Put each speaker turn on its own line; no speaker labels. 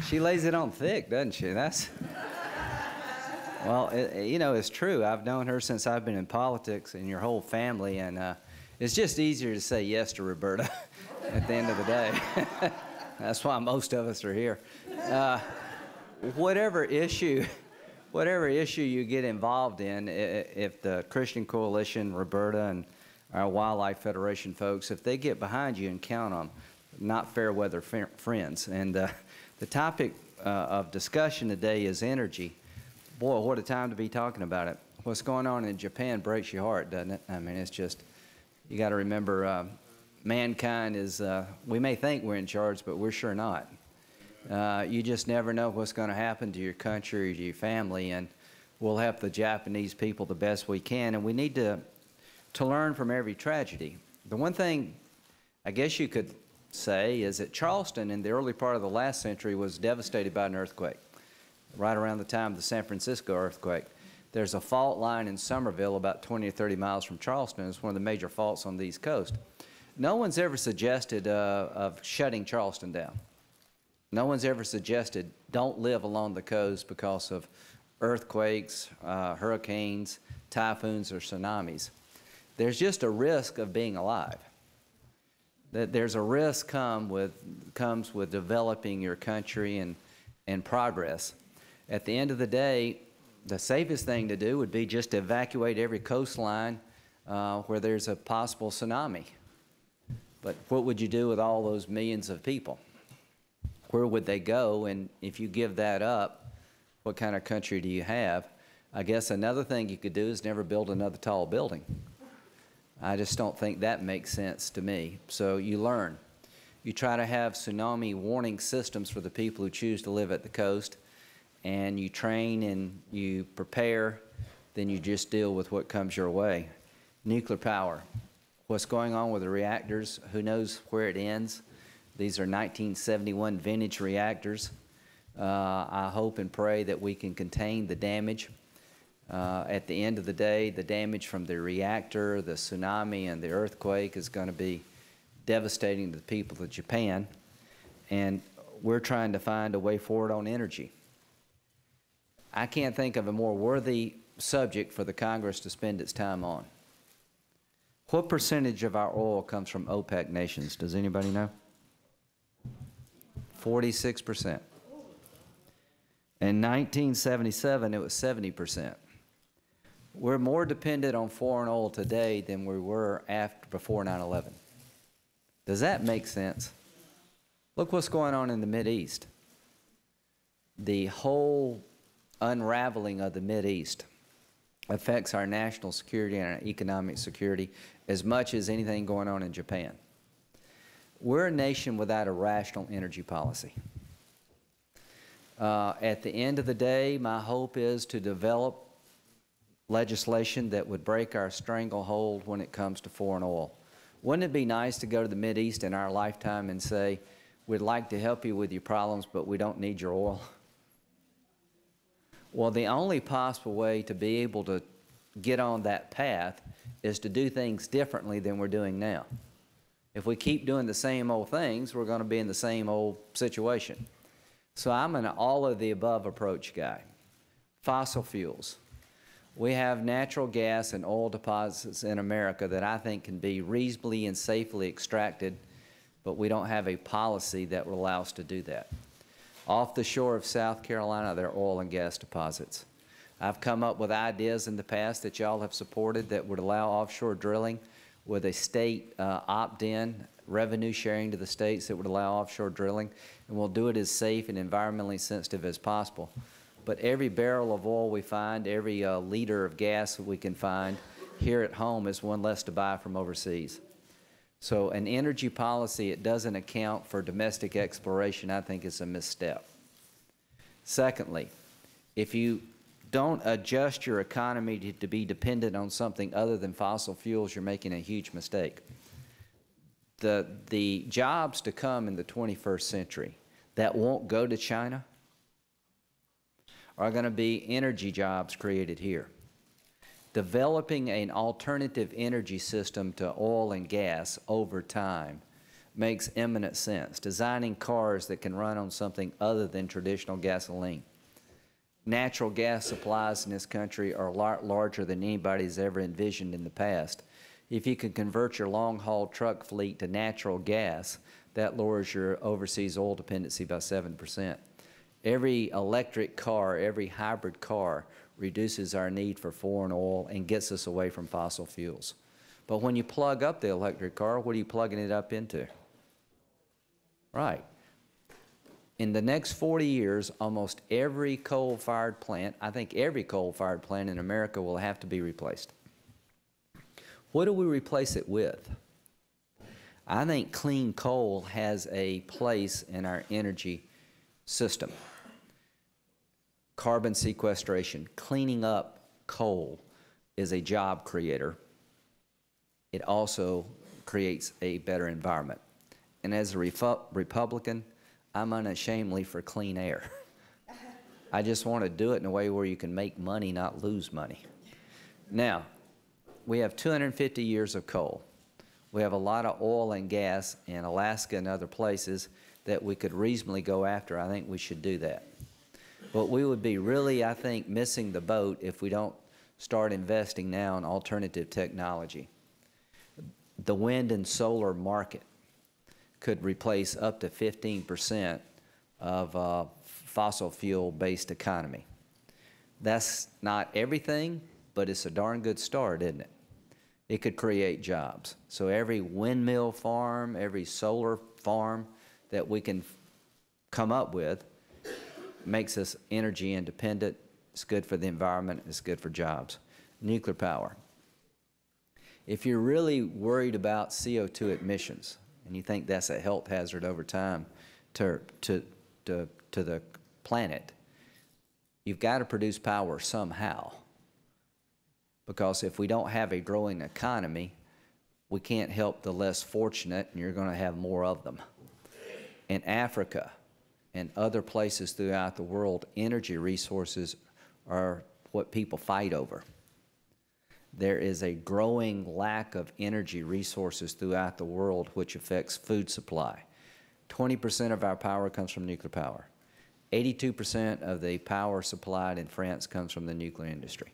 She lays it on thick, doesn't she? That's well, you know, it's true. I've known her since I've been in politics, and your whole family, and it's just easier to say yes to Roberta at the end of the day. That's why most of us are here. Whatever issue you get involved in, if the Christian Coalition, Roberta, and our Wildlife Federation folks, if they get behind you and count on them, not fair weather friends. And the topic of discussion today is energy. Boy, what a time to be talking about it. What's going on in Japan breaks your heart, doesn't it? I mean, it's just, you got to remember, mankind is, we may think we're in charge, but we're sure not. You just never know what's going to happen to your country or to your family, and we'll help the Japanese people the best we can, and we need to learn from every tragedy. The one thing I guess you could say is that Charleston in the early part of the last century was devastated by an earthquake, right around the time of the San Francisco earthquake. There's a fault line in Somerville about 20 or 30 miles from Charleston. It's one of the major faults on the East Coast. No one's ever suggested of shutting Charleston down. No one's ever suggested don't live along the coast because of earthquakes, hurricanes, typhoons, or tsunamis. There's just a risk of being alive. That there's a risk comes with developing your country and progress. At the end of the day, the safest thing to do would be just to evacuate every coastline where there's a possible tsunami. But what would you do with all those millions of people? Where would they go? And if you give that up, what kind of country do you have? I guess another thing you could do is never build another tall building. I just don't think that makes sense to me. So you learn. You try to have tsunami warning systems for the people who choose to live at the coast, and you train and you prepare, then you just deal with what comes your way. Nuclear power. What's going on with the reactors? Who knows where it ends? These are 1971 vintage reactors. I hope and pray that we can contain the damage. At the end of the day, the damage from the reactor, the tsunami, and the earthquake is going to be devastating to the people of Japan. And we're trying to find a way forward on energy. I can't think of a more worthy subject for the Congress to spend its time on. What percentage of our oil comes from OPEC nations? Does anybody know? 46%. In 1977, it was 70%. We're more dependent on foreign oil today than we were before 9/11. Does that make sense? Look what's going on in the Mideast. The whole unraveling of the Mideast affects our national security and our economic security as much as anything going on in Japan. We're a nation without a rational energy policy. At the end of the day, my hope is to develop legislation that would break our stranglehold when it comes to foreign oil. Wouldn't it be nice to go to the Mideast in our lifetime and say, we'd like to help you with your problems, but we don't need your oil? Well, the only possible way to be able to get on that path is to do things differently than we're doing now. If we keep doing the same old things, we're going to be in the same old situation. So I'm an all-of-the-above approach guy. Fossil fuels. We have natural gas and oil deposits in America that I think can be reasonably and safely extracted, but we don't have a policy that will allow us to do that. Off the shore of South Carolina, there are oil and gas deposits. I've come up with ideas in the past that y'all have supported that would allow offshore drilling with a state opt-in, revenue sharing to the states that would allow offshore drilling, and we'll do it as safe and environmentally sensitive as possible. But every barrel of oil we find, every liter of gas that we can find here at home is one less to buy from overseas. So an energy policy that doesn't account for domestic exploration, I think, is a misstep. Secondly, if you don't adjust your economy to be dependent on something other than fossil fuels, you're making a huge mistake. The jobs to come in the 21st century that won't go to China are going to be energy jobs created here. Developing an alternative energy system to oil and gas over time makes eminent sense. Designing cars that can run on something other than traditional gasoline. Natural gas supplies in this country are a lot larger than anybody's ever envisioned in the past. If you can convert your long-haul truck fleet to natural gas, that lowers your overseas oil dependency by 7%. Every electric car, every hybrid car reduces our need for foreign oil and gets us away from fossil fuels. But when you plug up the electric car, what are you plugging it up into? Right. In the next 40 years, almost every coal-fired plant, I think every coal-fired plant in America will have to be replaced. What do we replace it with? I think clean coal has a place in our energy system. Carbon sequestration, cleaning up coal is a job creator. It also creates a better environment. And as a Republican, I'm unashamedly for clean air. I just want to do it in a way where you can make money, not lose money. Now, we have 250 years of coal. We have a lot of oil and gas in Alaska and other places that we could reasonably go after. I think we should do that. But we would be really, I think, missing the boat if we don't start investing now in alternative technology. The wind and solar market could replace up to 15% of fossil fuel-based economy. That's not everything, but it's a darn good start, isn't it? It could create jobs. So every windmill farm, every solar farm that we can come up with makes us energy independent. It's good for the environment. It's good for jobs. Nuclear power. If you're really worried about CO2 emissions and you think that's a health hazard over time to the planet, you've got to produce power somehow. Because if we don't have a growing economy, we can't help the less fortunate, and you're going to have more of them. In Africa and other places throughout the world, energy resources are what people fight over. There is a growing lack of energy resources throughout the world, which affects food supply. 20% of our power comes from nuclear power. 82% of the power supplied in France comes from the nuclear industry.